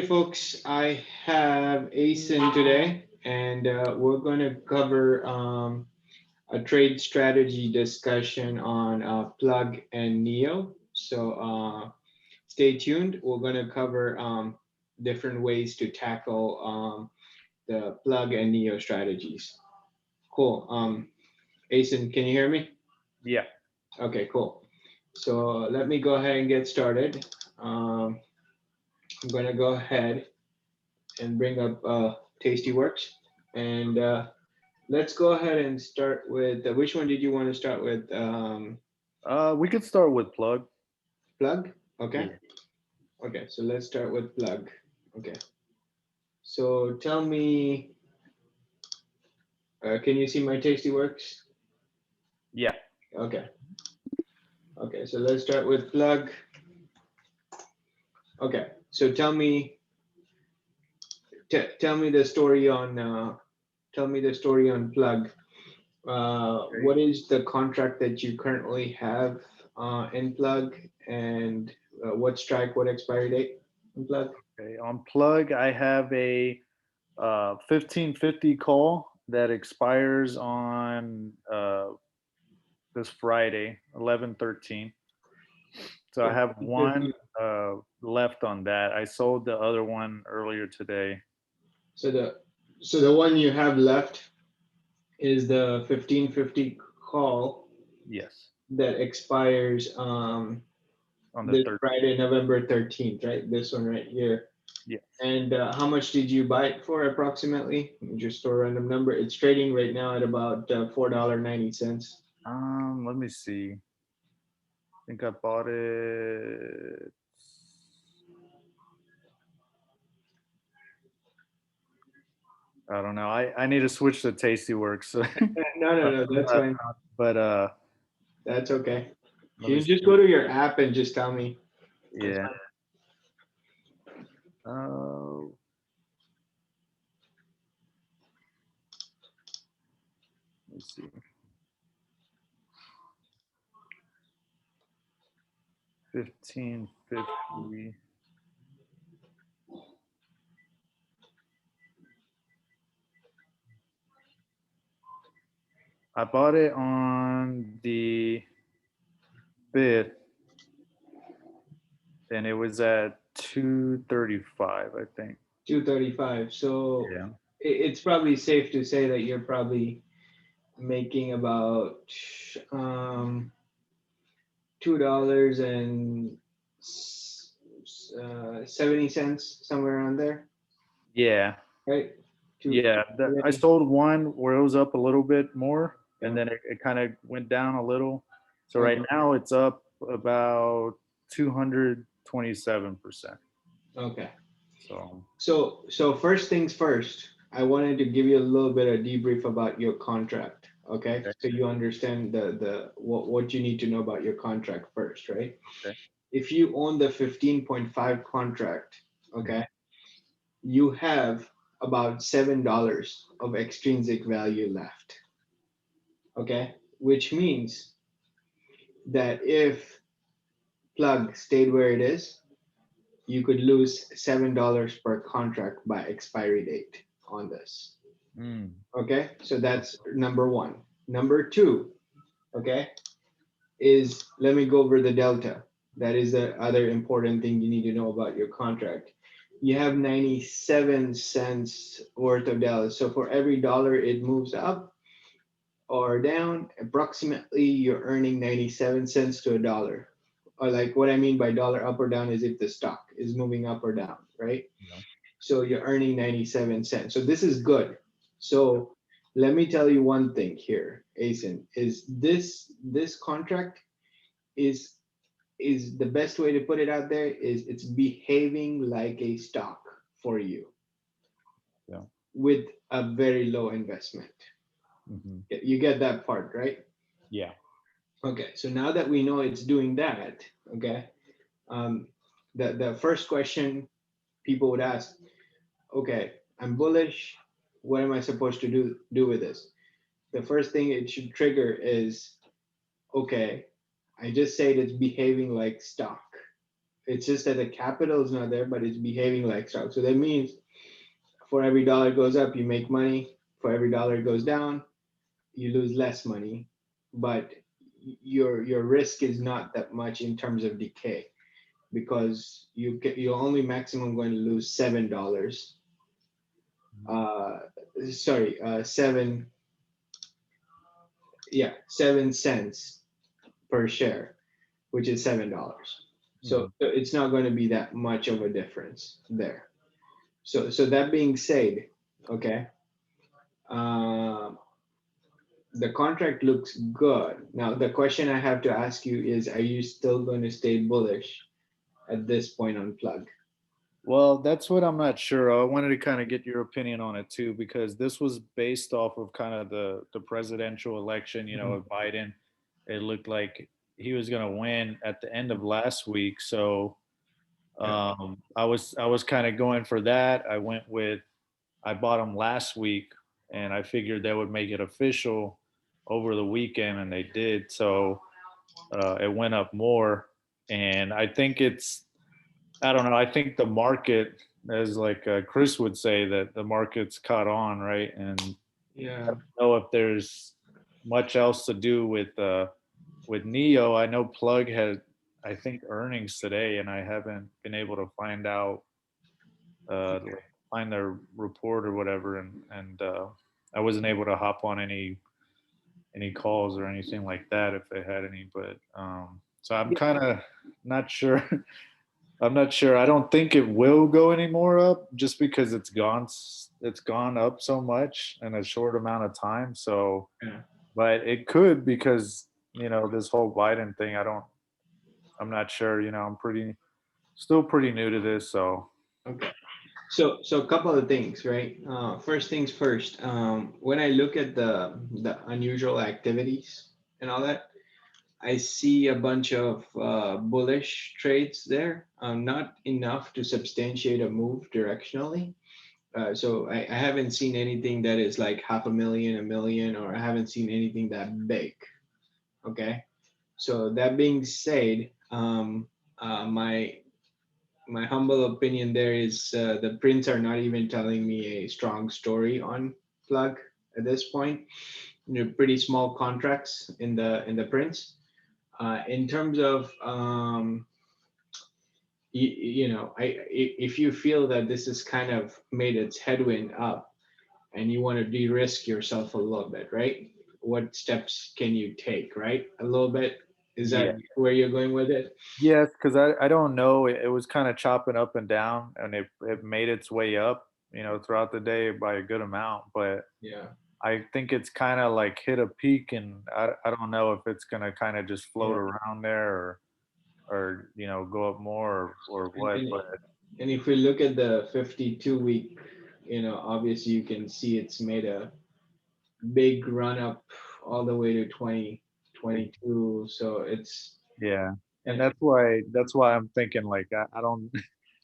folks, I have Asen today, and we're going to cover a trade strategy discussion on Plug and Neo. So stay tuned. We're going to cover different ways to tackle the Plug and Neo strategies. Cool. Asen, can you hear me? Yeah. Okay, cool. So let me go ahead and get started. I'm going to go ahead and bring up Tastyworks. And let's go ahead and start with which one did you want to start with? We could start with Plug. Plug? Okay. Yeah. Okay, so let's start with Plug. Okay. So tell me, can you see my Tastyworks? Yeah. Okay. Okay, so let's start with Plug. Okay, so tell me, tell me the story on Plug. What is the contract that you currently have in Plug, and what strike, what expiry date in Plug? Okay. On Plug, I have a 1550 call that expires on this Friday, 11/13. So I have one left on that. I sold the other one earlier today. So the one you have left is the 1550 call Yes. that expires On the this 13th. Friday, November 13th, right? This one right here. Yes. And how much did you buy it for approximately? Let me just throw a random number. It's trading right now at about $4.90. Let me see. I think I bought it. I don't know. I need to switch to Tastyworks. No, that's fine. But That's okay. let You me can just see. go to your app and just tell me. That's Yeah. fine. Uh, let's see. 1550. I bought it on the 5th, and it was at 235, I think. 235. So Yeah. it's probably safe to say that you're probably making about $2.70, somewhere around there, Yeah. right? Two. Yeah. I sold one where it was up a little bit more, and Yeah. then it kind of went down a little. So right Okay. now it's up about 227%. Okay. So So first things first, I wanted to give you a little bit of debrief about your contract. Okay, okay. so you understand the what you need to know about your contract first, right? Okay. If you own the 15.5 contract, okay, you have about $7 of extrinsic value left. Okay, which means that if Plug stayed where it is, you could lose $7 per contract by expiry date on this. Mm. Okay, so that's number one. Number two, okay, is let me go over the delta. That is the other important thing you need to know about your contract. You have 97 cents worth of delta. So for every dollar it moves up or down, approximately you're earning 97 cents to a dollar. Or like what I mean by dollar up or down is if the stock is moving up or down, right? Yeah. So you're earning 97 cents. So this is good. So let me tell you one thing here, Asen, is this contract is the best way to put it out there is it's behaving like a stock for you Yeah. with a very low investment. Hmm. You get that part, right? Yeah. Okay, so now that we know it's doing that, okay, um, the first question people would ask, okay, I'm bullish. What am I supposed to do with this? The first thing it should trigger is, okay, I just said it's behaving like stock. It's just that the capital is not there, but it's behaving like stock. So that means for every dollar goes up, you make money. For every dollar goes down, you lose less money. But your risk is not that much in terms of decay, because you're only maximum going to lose $7. Uh, sorry, 7 cents per share, which is $7. So Mhm. it's not going to be that much of a difference there. So that being said, okay, um, the contract looks good. Now the question I have to ask you is, are you still going to stay bullish at this point on plug? Well, that's what I'm not sure. I wanted to kind of get your opinion on it too, because this was based off of kind of the presidential election. Mhm. With Biden, it looked like he was going to win at the end of last week. So Yeah. I was kind of going for that. I bought them last week, and I figured that would make it official over the weekend, and they did. So it went up more, and I think I don't know. I think the market, as like Chris would say, that the market's caught on, right? And I Yeah. don't know if there's much else to do with Neo. I know Plug had, I think, earnings today, and I haven't been able to find out, like, find their report or whatever, and I wasn't able to hop on any calls or anything like that if they had any. But so I'm kind of not sure. I'm not sure. I don't think it will go any more up, just because it's gone up so much in a short amount of time. So, Yeah. but it could, because this whole Biden thing. I'm not sure. I'm still pretty new to this. So Okay. So a couple of things, right? First things first. When I look at the unusual activities and all that, I see a bunch of bullish trades there. Not enough to substantiate a move directionally. So I haven't seen anything that is like half a million, a million, or I haven't seen anything that big. Okay. So that being said, my humble opinion there is, the prints are not even telling me a strong story on plug at this point. Pretty small contracts in the prints. In terms of, if you feel that this has kind of made its headwind up and you want to de-risk yourself a little bit, right? What steps can you take, right? A little bit. Is yeah, that where you're going with it? yes, because I don't know. It was kind of chopping up and down, and it made its way up, throughout the day by a good amount. But Yeah. I think it's kind of like hit a peak, and I don't know if it's gonna kind of just float Yeah. around there, or go up more, or And, what. and, But and if we look at the 52-week, obviously you can see it's made a big run up all the way to 2022. So it's, yeah, and and that's why I'm thinking, like, I don't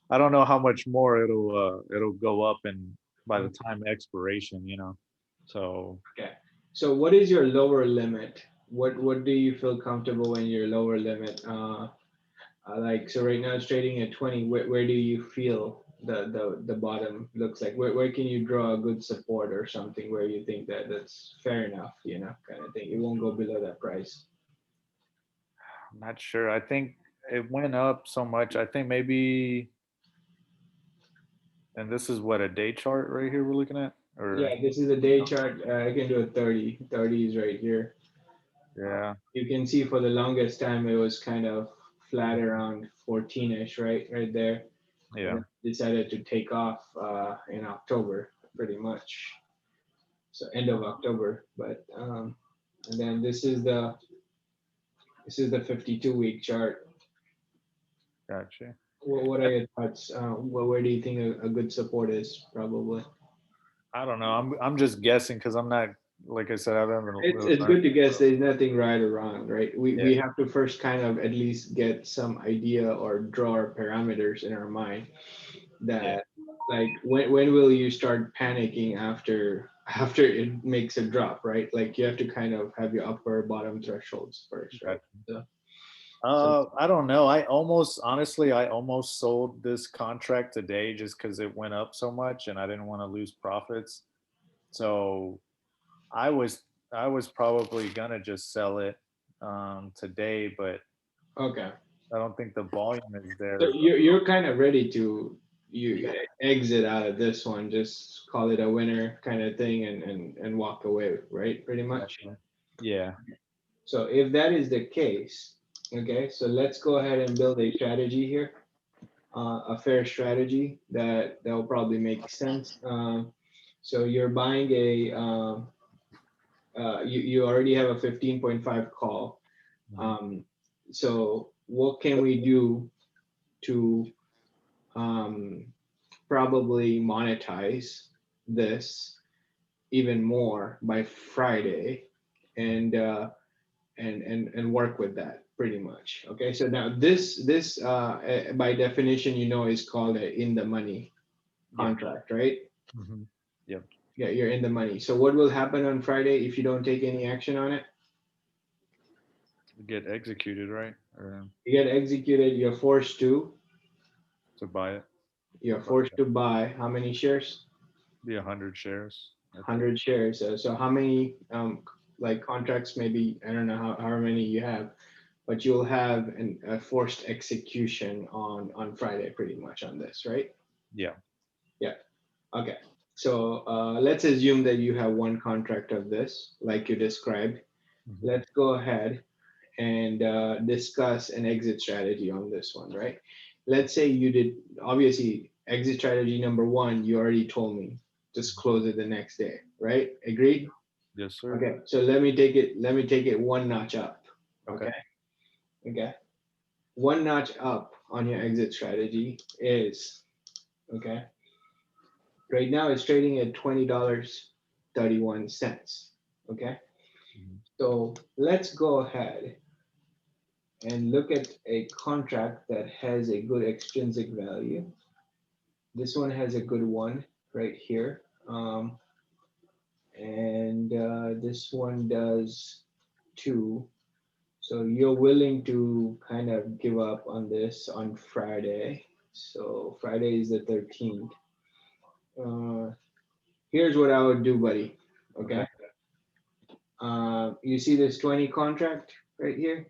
I don't know how much more it'll go up, and by the time expiration. So okay. So what is your lower limit? What do you feel comfortable when your lower limit? Like, so right now it's trading at 20. Where do you feel the bottom looks like? Where can you draw a good support or something where you think that that's fair enough, kind of thing? It won't go below that price. I'm not sure. I think it went up so much. I think maybe, and this is what, a day chart right here we're looking at, Yeah, or this is a day chart. I can do a 30. 30 is right here. yeah, You can see for the longest time it was kind of flat around 14ish, right, right there, and yeah, then decided to take off in October, pretty much. So end of October, but and then this is the 52-week chart. gotcha. What are your thoughts? Where do you think a good support is? Probably. I don't know. I'm just guessing, because I'm not, like I said, I haven't It's really it's learned. good to guess. There's nothing right or wrong, right? We Yeah, we have to first kind of at least get some idea or draw our parameters in our mind, yeah, that, like, when will you start panicking after it makes a drop, right? Like, you have to kind of have your upper bottom thresholds first, right? gotcha. So, I don't know. Honestly, I almost sold this contract today just because it went up so much and I didn't want to lose profits. So I was I was probably gonna just sell it today, but Okay. I don't think the volume is So there. you're kind of ready to you exit out of this one, just call it a winner kind of thing and walk away, right? Pretty much. Yeah. So if that is the case, okay, so let's go ahead and build a strategy here, a fair strategy that will probably make sense. So you're buying you already have a 15.5 call. Mhm. Um, so what can we do to um, probably monetize this even more by Friday and and work with that pretty much. Okay, so now this by definition is called a in the money Yeah. contract, right? Mhm. Yep. Yeah, you're in the money. So what will happen on Friday if you don't take any action on it? Get executed, right? Or You get executed. to buy it. You're forced to buy how many shares? Be 100 shares, I think. 100 shares. So how many like contracts? Maybe I don't know how many you have, but you'll have a forced execution on Friday, pretty much on this, right? Yeah. Yeah. Okay. So let's assume that you have one contract of this, like you described. Mhm. Let's go ahead and discuss an exit strategy on this one, right? Let's say you did, obviously, exit strategy number one, you already told me, just close it the next day, right? Agreed? Yes, sir. Okay, so let me take it one notch up. Okay. Okay, okay. One notch up on your exit strategy is, okay, right now it's trading at $20.31. Okay, Mhm. so let's go ahead and look at a contract that has a good extrinsic value. This one has a good one right here. And this one does too. So you're willing to kind of give up on this on Friday. So Friday is the 13th. Uh, Here's what I would do, buddy. Okay. Okay. You see this 20 contract right here?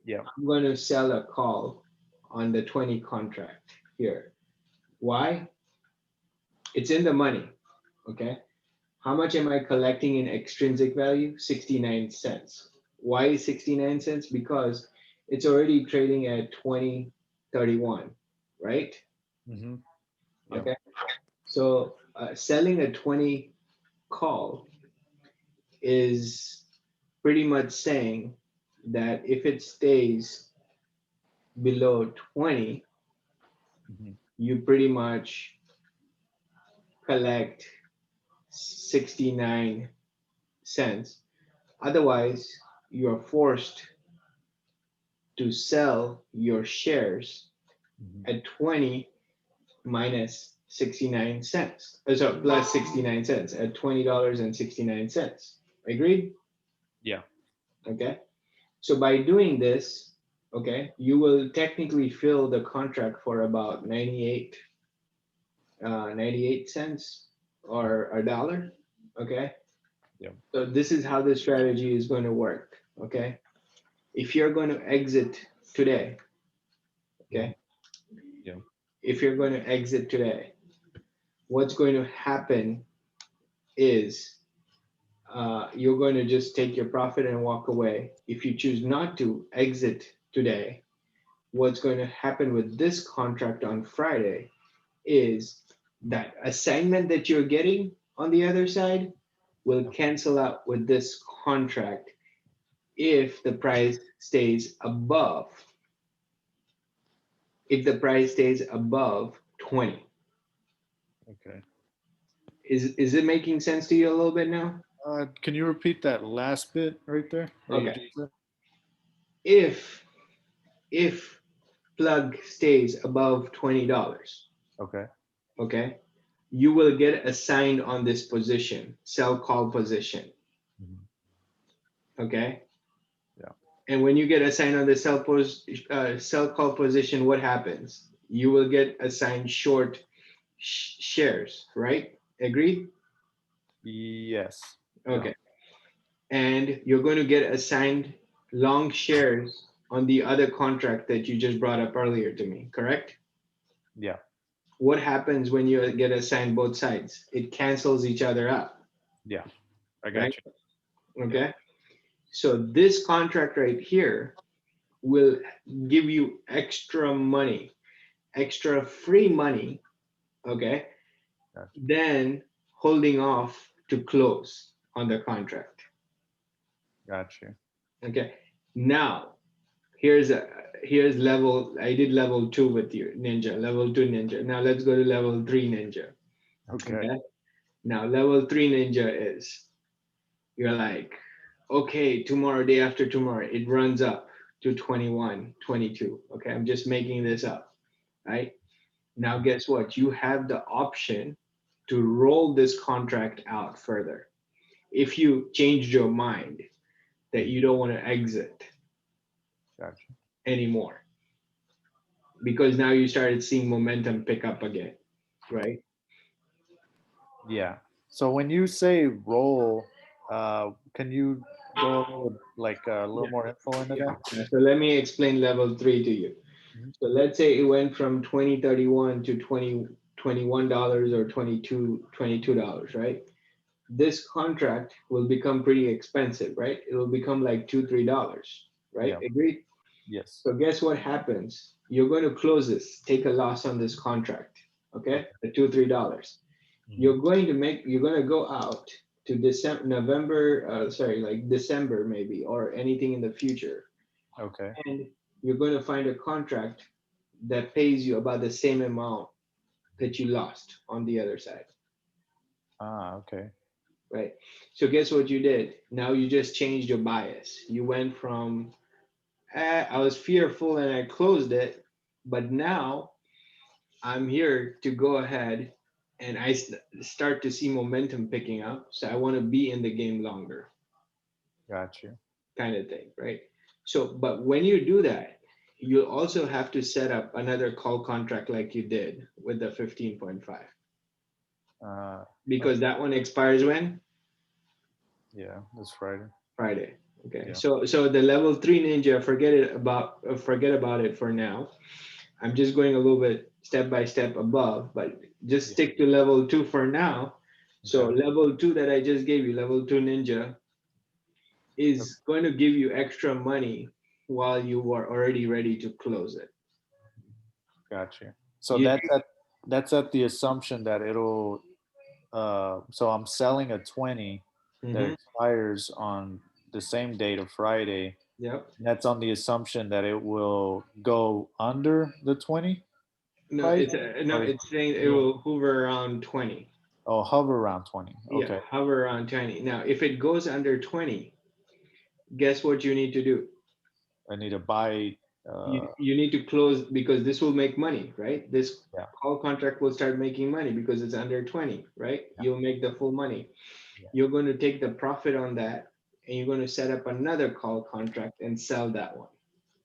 Yeah. I'm going to sell a call on the 20 contract here. Why? It's in the money. Okay. How much am I collecting in extrinsic value? 69 cents. Why is 69 cents? Because it's already trading at 20.31, right? Hmm. Yeah. Okay. So selling a 20 call is pretty much saying that if it stays below 20, Hmm. you pretty much collect 69 cents. Otherwise, you are forced to sell your shares Hmm. at 20 minus 69 cents. So plus 69 cents at $20.69. Agreed? Yeah. Okay. So by doing this, okay, you will technically fill the contract for about 98 cents or a dollar. Okay. Yeah. So this is how the strategy is going to work. Okay. If you're going to exit today, Hmm. okay, Yeah. if you're going to exit today, what's going to happen is you're going to just take your profit and walk away. If you choose not to exit today, what's going to happen with this contract on Friday is that assignment that you're getting on the other side will cancel out with this contract if the price stays above if the price stays above 20. Okay. Is it making sense to you a little bit now? Can you repeat that last bit right there that you Okay. just said? If plug stays above $20, Okay. okay, you will get assigned on this position, sell call position. Mhm. Okay. Yeah. And when you get assigned on the sell call position, what happens? You will get assigned short shares, right? Agreed? Yes. Yeah. Okay. And you're going to get assigned long shares on the other contract that you just brought up earlier to me, correct? Yeah. What happens when you get assigned both sides? It cancels each other out, Yeah. I right? got you. Yeah. Okay. So this contract right here will give you extra money, extra free money, okay, Got than holding off to close on the contract. you. Got you. Okay. Now, here's level. I did level 2 with you, Ninja, level 2 Ninja. Now let's go to level 3 Ninja. Okay. Okay. Now level 3 Ninja is you're like, okay, tomorrow, day after tomorrow, it runs up to 21, 22. Okay, I'm just making this up, right? Now, guess what? You have the option to roll this contract out further. If you changed your mind that you don't want to exit Got you. anymore, because now you started seeing momentum pick up again, right? Yeah. So when you say roll, can you go a little, like a little Yeah. more info into Yeah. that? Yeah. So let me explain level 3 to you. Mhm. So let's say it went from 2031 to 21 dollars or 22 dollars, right? This contract will become pretty expensive, right? It will become like $2 3, right? Yeah. Agreed. Yes. So guess what happens? You're going to close this, take a loss on this contract, okay? Okay. The $2 3. Hmm. You're going to go out to December, November, sorry, like December maybe, or anything in the future, Okay. and you're going to find a contract that pays you about the same amount that you lost on the other side, Ah, okay. right? So guess what you did? Now you just changed your bias. You went from I was fearful and I closed it, but now I'm here to go ahead and start to see momentum picking up. So I want to be in the game longer, Got you. kind of thing, right? So, but when you do that, you also have to set up another call contract like you did with the 15.5, Uh, because okay. that one expires when? Yeah, that's Friday. Friday. Okay. Yeah. So the level 3 ninja, forget about it for now. I'm just going a little bit step by step above, but just Yeah. stick to level 2 for now. So Okay. level 2 that I just gave you, level 2 ninja, Okay. is going to give you extra money while you are already ready to close it. Got you. So You, that's at the assumption that it'll so I'm selling a 20 that mm-hmm. expires on the same date of Friday. Yep. That's on the assumption that it will go under the 20 No, price no, or it's saying it you'll will hover around 20. hover around 20. Yeah, Okay. hover around 20. Now, if it goes under 20, guess what you need to do? I need to buy You need to close, because this will make money, right? This yeah, call contract will start making money because it's under 20, right? yeah, You'll make the full money. yeah. You're going to take the profit on that, and you're going to set up another call contract and sell that one.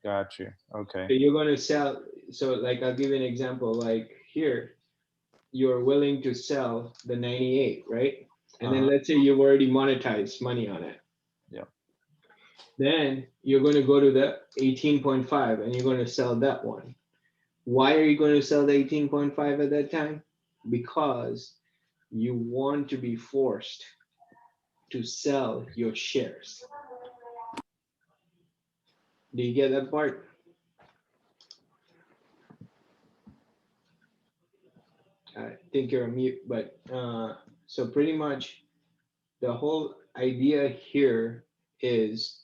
Got you. Okay. So you're going to sell. So, like, I'll give you an example. Like here, you're willing to sell the 98, right? And then Uh-huh. let's say you've already monetized money on it. Yeah. Then you're going to go to the 18.5 and you're going to sell that one. Why are you going to sell the 18.5 at that time? Because you want to be forced to sell your shares. Do you get that part? I think you're on mute, but so pretty much the whole idea here is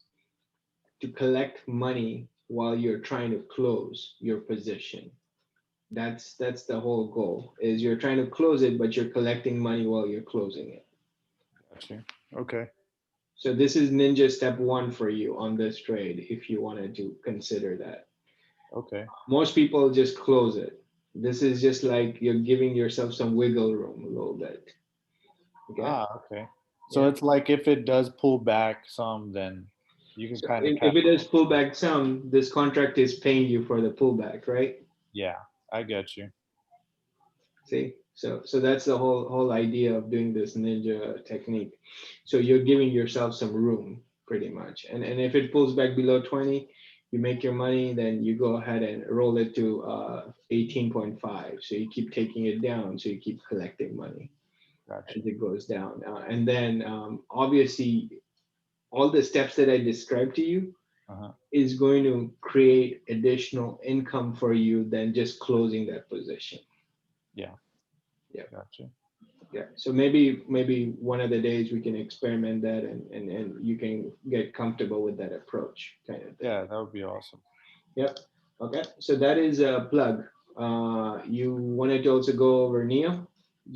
to collect money while you're trying to close your position. That's the whole goal, is you're trying to close it, but you're collecting money while you're closing it. Got you. Okay. So this is ninja step 1 for you on this trade, if you wanted to consider that. Okay. Most people just close it. This is just like you're giving yourself some wiggle room a little bit. Okay. Ah, okay. So Yeah. it's like if it does pull back some, then You can So kind of if it capitalize. does pull back some, this contract is paying you for the pullback, right? Yeah, I get you. See, so that's the whole idea of doing this ninja technique. So you're giving yourself some room pretty much. And if it pulls back below 20, you make your money, then you go ahead and roll it to 18.5. So you keep taking it down, so you keep collecting money Gotcha. as it goes down. And then obviously all the steps that I described to you Uh-huh. is going to create additional income for you than just closing that position. Yeah, Yeah. gotcha. Yeah, so maybe one of the days we can experiment that and you can get comfortable with that approach kind of thing. Yeah, that would be awesome. Yep. Okay, so that is a plug. You wanted to also go over Neo?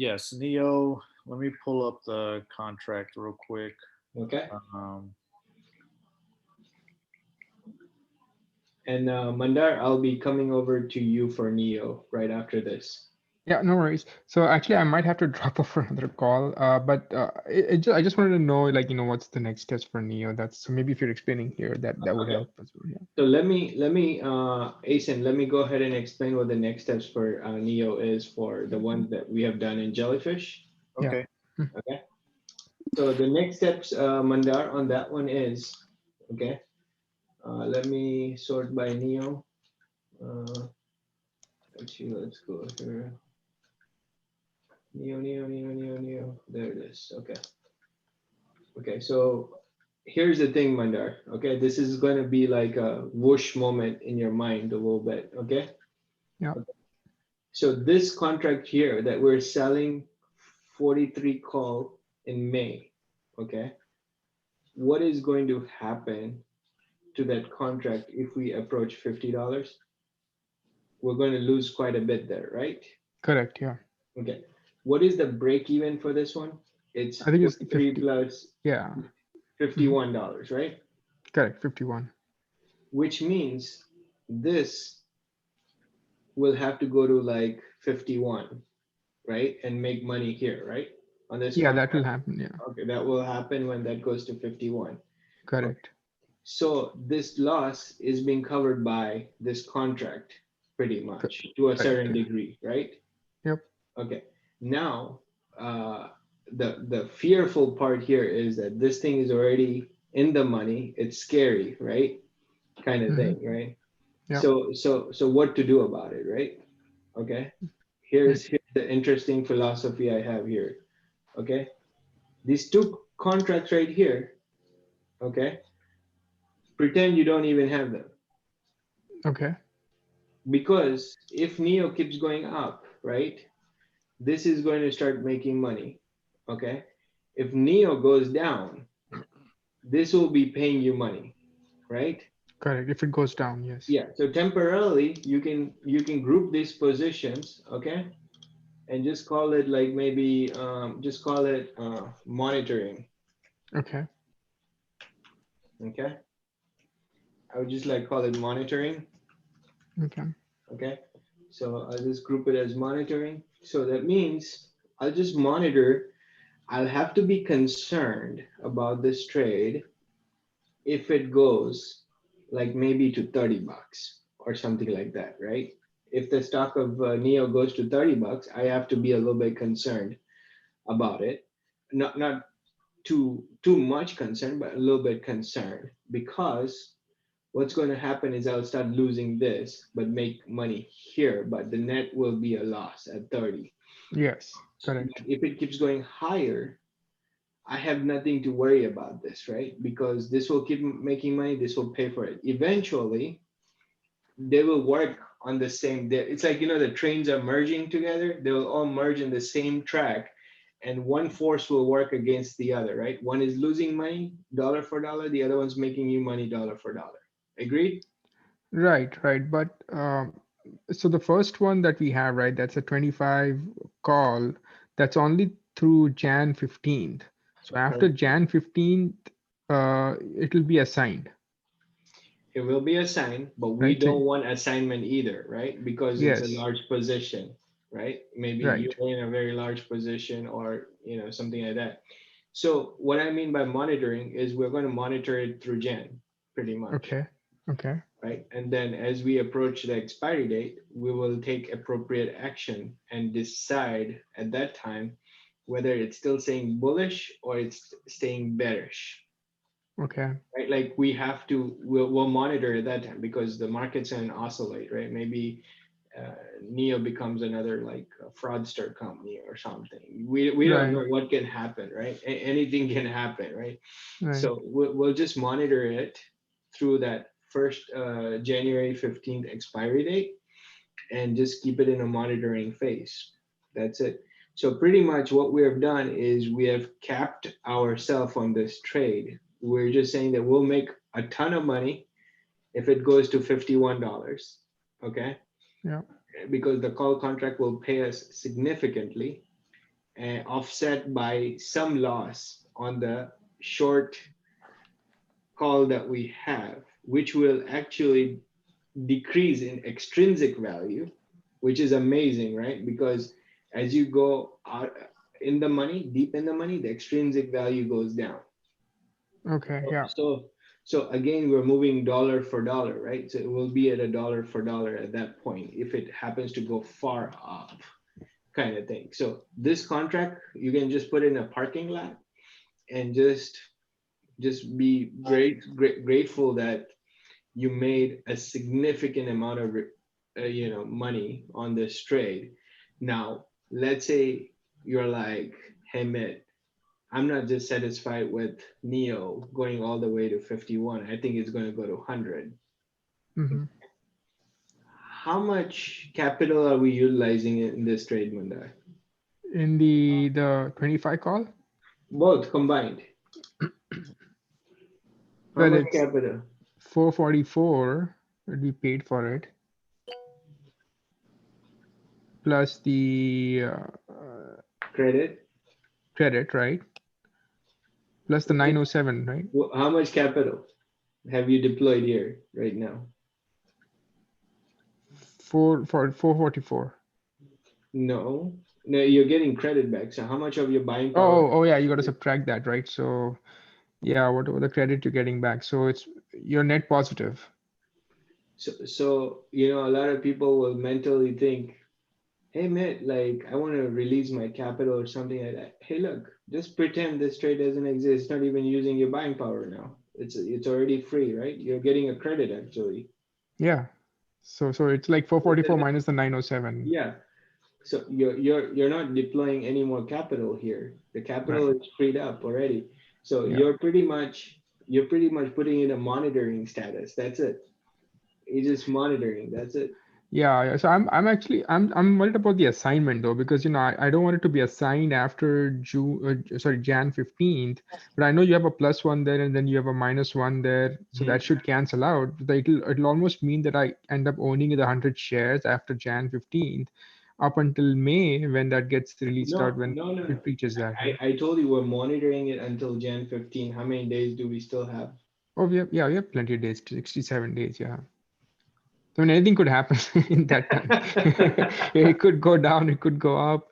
Yes, Neo. Let me pull up the contract real quick. Okay. Um, And Mandar, I'll be coming over to you for Neo right after this. Yeah, no worries. So actually, I might have to drop off for another call. But I just wanted to know, like, what's the next steps for Neo? That's so maybe if you're explaining here, that would Okay. help as well. Yeah. So let me Asen, let me go ahead and explain what the next steps for Neo is for the ones that we have done in Jellyfish. Yeah. okay. Okay. So the next steps, Mandar, on that one is, okay, let me sort by Neo. Actually, let's go here. Neo. There it is. Okay. Okay, so here's the thing, Mandar. Okay, this is going to be like a whoosh moment in your mind a little bit. Okay. Yeah. So this contract here that we're selling 43 call in May. Okay. What is going to happen to that contract if we approach $50? We're going to lose quite a bit there, right? Correct. Yeah. Okay. What is the break even for this one? It's I think it's 43 50. plus Yeah. Mhm. $51, right? Correct. 51. Which means this will have to go to like 51, right? And make money here, right? On this Yeah, that will contract. happen. Yeah. Okay, that will happen when that goes to 51. Okay. Correct. So this loss is being covered by this contract pretty Co- much to a Correct. certain Yeah. degree, right? Yep. Okay. Now, the fearful part here is that this thing is already in the money. It's scary, right? Kind of Mm-hmm. thing, right? Yeah. So what to do about it, right? Okay. Right. Here's the interesting philosophy I have here. Okay. These two contracts right here, okay, pretend you don't even have them. Okay. Because if Neo keeps going up, right, this is going to start making money. Okay. If Neo goes down, this will be paying you money, right? Correct. If it goes down, yes. Yeah. So temporarily you can group these positions, okay, and just call it like maybe just call it monitoring. Okay. Okay. I would just like call it monitoring. Okay. Okay. So I'll just group it as monitoring. So that means I'll just monitor. I'll have to be concerned about this trade if it goes like maybe to $30 or something like that, right? If the stock of Neo goes to $30, I have to be a little bit concerned about it. Not too much concerned, but a little bit concerned because what's going to happen is I'll start losing this, but make money here, but the net will be a loss at 30. Yes. Correct. If it keeps going higher, I have nothing to worry about this, right? Because this will keep making money, this will pay for it. Eventually, they will work on the same day. It's like, the trains are merging together, they will all merge in the same track, and one force will work against the other, right? One is losing money dollar for dollar, the other one's making you money dollar for dollar. Agreed? Right. Right. But so the first one that we have, right, that's a 25 call. That's only through Jan 15th. So after Jan 15th, it will be assigned, It will be assigned, but we right? So don't want assignment either, right? Because it's a yes, large position, right? Maybe right. you're in a very large position or something like that. So what I mean by monitoring is we're going to monitor it through Jan. pretty much. Okay. Okay. Right. And then as we approach the expiry date, we will take appropriate action and decide at that time whether it's still staying bullish or it's staying bearish. Okay. Right. Like we have to, we'll monitor at that time because the markets can oscillate, right? Maybe NIO becomes another like a fraudster company or something. We don't Right. know what can happen, right? Anything can happen, right? Right. So we'll just monitor it through that first January 15th expiry date and just keep it in a monitoring phase. That's it. So pretty much what we have done is we have capped ourselves on this trade. We're just saying that we'll make a ton of money if it goes to $51, okay? Yeah. Because the call contract will pay us significantly and offset by some loss on the short call that we have, which will actually decrease in extrinsic value, which is amazing, right? Because as you go out in the money, deep in the money, the extrinsic value goes down. Okay. Yeah. So again, we're moving dollar for dollar, right? So it will be at a dollar for dollar at that point if it happens to go far up, kind of thing. So this contract, you can just put in a parking lot and just be grateful that you made a significant amount of money on this trade. Now, let's say you're like, hey, Mitt, I'm not just satisfied with NIO going all the way to 51. I think it's going to go to 100. Mm-hmm. How much capital are we utilizing in this trade, Mandar? In the 25 call? Both combined. How Well, much it's capital? 444 that we paid for it, plus the Credit? credit, right? Plus the 907, right? How much capital have you deployed here right now? 444. No, you're getting credit back. So how much of your buying power? Oh, yeah, you got to subtract that, right? So yeah, whatever the credit you're getting back. So it's your net positive. So a lot of people will mentally think, hey, Mitt, like I want to release my capital or something like that. Hey, look, just pretend this trade doesn't exist. It's not even using your buying power now. It's already free, right? You're getting a credit actually. Yeah. So it's like 444 minus the 907. Yeah. So you're not deploying any more capital here. The capital is freed up already. So Yeah. you're pretty much putting in a monitoring status. That's it. You're just monitoring. That's it. Yeah. So I'm actually worried about the assignment though, because I don't want it to be assigned after Jan 15th, but I know you have a +1 there and then you have a -1 there, so that should cancel out. It'll almost mean that I end up owning the 100 shares after Jan 15th up until May when that gets released out, when No. it reaches that. I told you we're monitoring it until Jan 15. How many days do we still have? Oh, we have plenty of days, 67 days. Yeah. I mean, anything could happen in that time. It could go down, it could go up.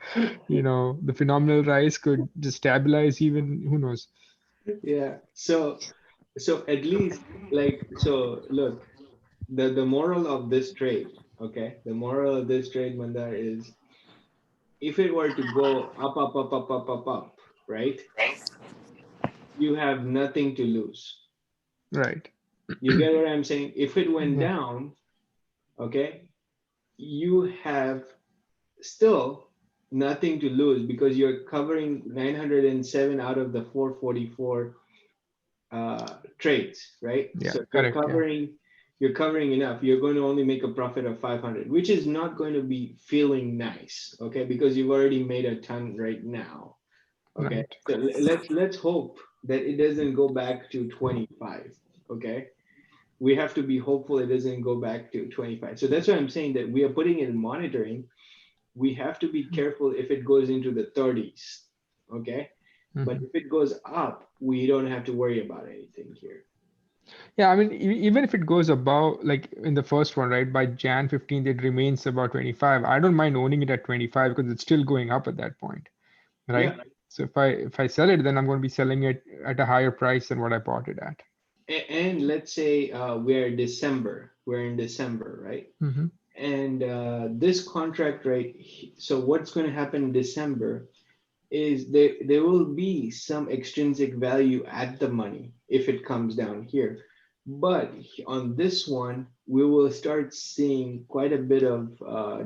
The phenomenal rise could just stabilize even, who knows? Yeah. So at least look, the moral of this trade, okay? The moral of this trade, Mandar, is if it were to go up, right? You have nothing to lose. Right. You get what I'm saying? If it went Yeah. down, okay, you have still nothing to lose because you're covering 907 out of the 444 trades, right? Yeah, So correct. you're covering enough. You're going to only make a profit of 500, which is not going to be feeling nice, okay? Because you've already made a ton right now, okay? Right. So let's hope that it doesn't go back to 25, okay? We have to be hopeful it doesn't go back to 25. So that's why I'm saying that we are putting it in monitoring. We have to be careful if it goes into the 30s, okay? But if it goes up, we don't have to worry about anything here. Yeah, I mean, even if it goes above, like in the first one, right, by Jan 15th, it remains about 25. I don't mind owning it at 25 because it's still going up at that point, right? Yeah. So if I sell it, then I'm going to be selling it at a higher price than what I bought it at. And let's say we're in December, right? Mm-hmm. And this contract, right? So what's going to happen in December is there will be some extrinsic value at the money if it comes down here. But on this one, we will start seeing quite a bit of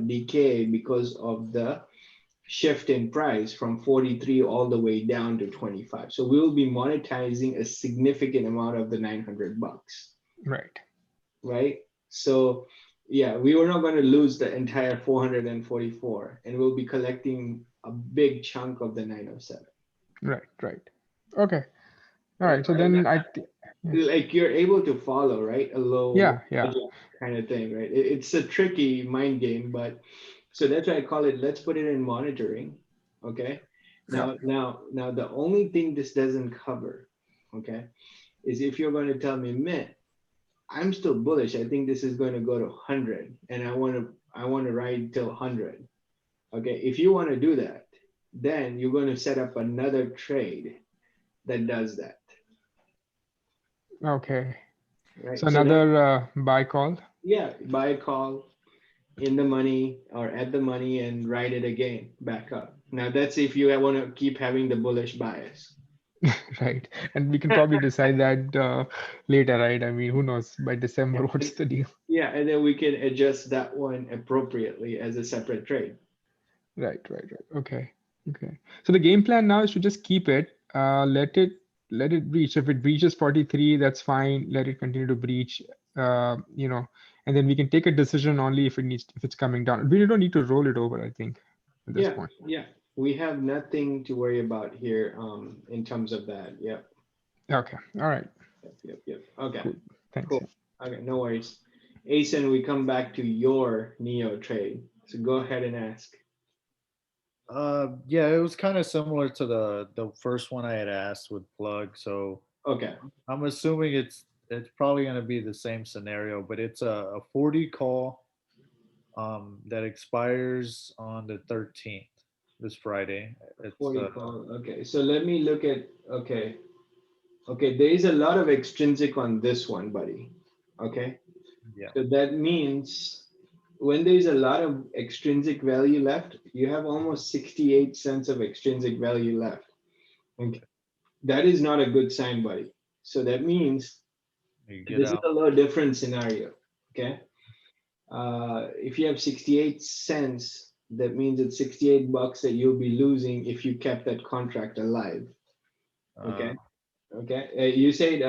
decay because of the shift in price from 43 all the way down to 25. So we will be monetizing a significant amount of the 900 bucks, Right. right? So yeah, we were not going to lose the entire 444, and we'll be collecting a big chunk of the 907. Right. Right. Okay. All Right. right. So then yeah. Like you're able to follow, right? A low Yeah. Yeah. kind of thing, right? It's a tricky mind game, but so that's why I call it, let's put it in monitoring. Okay. Yeah. Now the only thing this doesn't cover, okay, is if you're going to tell me, Mitt, I'm still bullish. I think this is going to go to 100 and I want to ride till 100. Okay. If you want to do that, then you're going to set up another trade that does that, Okay. So right? So that, another buy call. yeah, buy a call in the money or at the money and ride it again back up. Now that's if you want to keep having the bullish bias. Right. And we can probably decide that later, right? I mean, who knows by Yeah. December what's the deal? Yeah, and then we can adjust that one appropriately as a separate trade. Right. Right. Right. Okay. Okay. So the game plan now is to just keep it, let it breach. If it breaches 43, that's fine. Let it continue to breach. And then we can take a decision only if it's coming down. We don't need to roll it over, I think, at this Yeah, point. yeah. We have nothing to worry about here in terms of that. Yep, Okay. All right. yep. Okay, Cool. Thanks. cool. Okay, no worries. Asen, we come back to your Neo trade. So go ahead and ask. Yeah, it was kind of similar to the first one I had asked with plug. So Okay, I'm assuming it's probably going to be the same scenario, but it's a 40 call that expires on the 13th, this Friday. It's 40 call. Okay, so let me look at, okay. Okay, there is a lot of extrinsic on this one, buddy. Okay, yeah. so that means when there's a lot of extrinsic value left, you have almost 68 cents of extrinsic value left. Okay, that is not a good sign, buddy. So that means You get this is out. a low difference scenario. Okay, if you have 68 cents, that means it's 68 bucks that you'll be losing if you kept that contract alive. Uh, Okay, okay. You said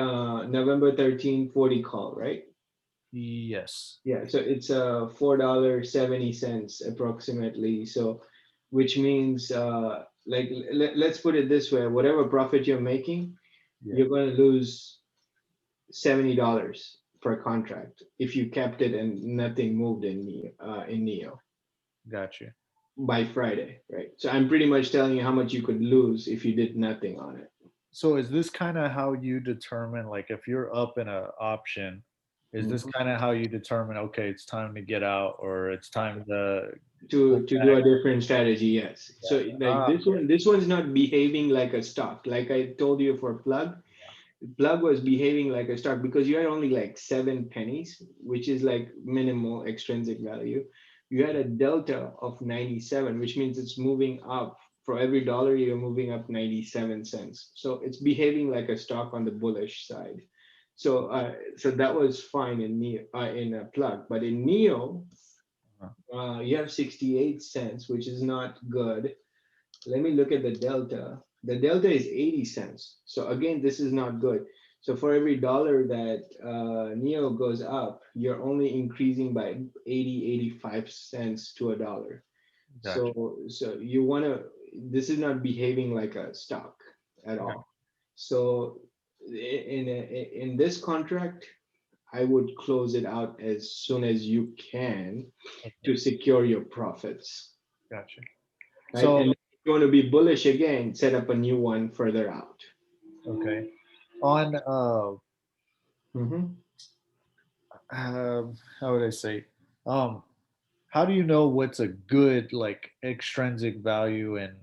November 13, 40 call, right? yes. Yeah, so it's $4.70 approximately. So, which means like let's put it this way: whatever profit you're making, Yeah. you're going to lose $70 per contract if you kept it and nothing moved in Neo Gotcha. by Friday, right? So I'm pretty much telling you how much you could lose if you did nothing on it. So is this kind of how you determine, like, if you're up in a option, is this Mhm. kind of how you determine, okay, it's time to get out or it's time to pull To do back? a different strategy, yes. Yeah. So like Ah, this one's not behaving like a stock. Like I told you for plug was behaving like a stock because you had only like 7 pennies, which is like minimal extrinsic value. You had a delta of 97, which means it's moving up. For every dollar, you're moving up 97 cents. So it's behaving like a stock on the bullish side. So that was fine in Neo, in a plug, but in Neo, uh, you have 68 cents, which is not good. Let me look at the delta. The delta is 80 cents. So again, this is not good. So for every dollar that Neo goes up, you're only increasing by 85 cents to a dollar. gotcha. So you want to, this is not behaving like a stock at Okay. all. So in this contract, I would close it out as soon as you can Okay. to secure your profits, Gotcha. right? So, And if you want to be bullish again, set up a new one further out. okay. On Mhm. how would I say? Um, how do you know what's a good, like, extrinsic value and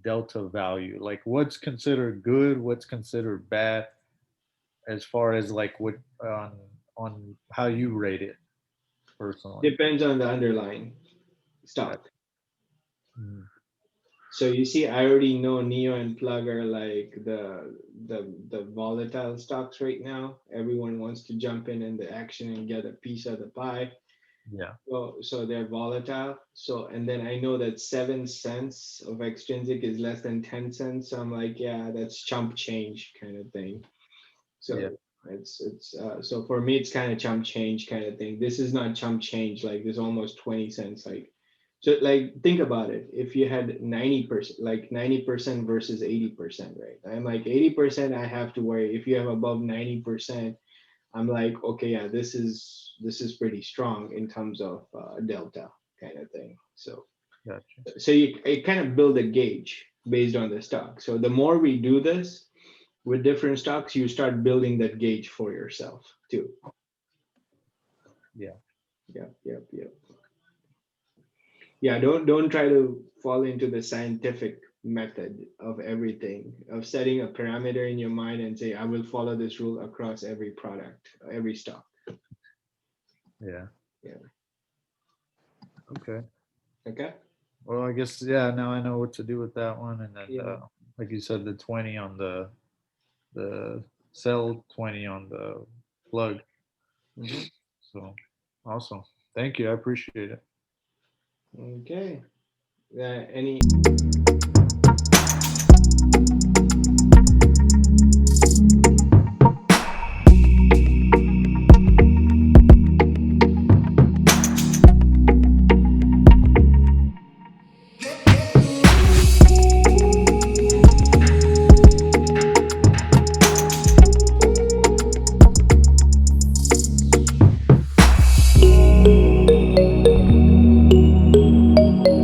delta value? Like, what's considered good, what's considered bad? as far as like what on how you rate it personally? Depends on the underlying stock. Mm, So you see, I already know Neo and Plug are like the volatile stocks right now. Everyone wants to jump in the action and get a piece of the pie. yeah. So they're volatile. So and then I know that 7 cents of extrinsic is less than 10 cents. So I'm like, yeah, that's chump change kind of thing. So Yeah. it's so for me it's kind of chump change kind of thing. This is not chump change, like there's almost 20 cents. Like so like think about it. If you had 90%, like 90% versus 80%, right? I'm like 80% I have to worry. If you have above 90%, I'm like, okay, yeah, this is pretty strong in terms of delta kind of thing. Gotcha. So you kind of build a gauge based on the stock. So the more we do this with different stocks, you start building that gauge for yourself too. Yeah. Yep. Yeah, don't try to fall into the scientific method of everything, of setting a parameter in your mind and say, I will follow this rule across every product, every stock. Yeah. Yeah. Okay. Okay. Well, I guess yeah. Now I know what to do with that one, and then Yeah. like you said, the 20 on the sell, 20 on the plug. Mhm. So awesome. Thank you. I appreciate it. Okay. Any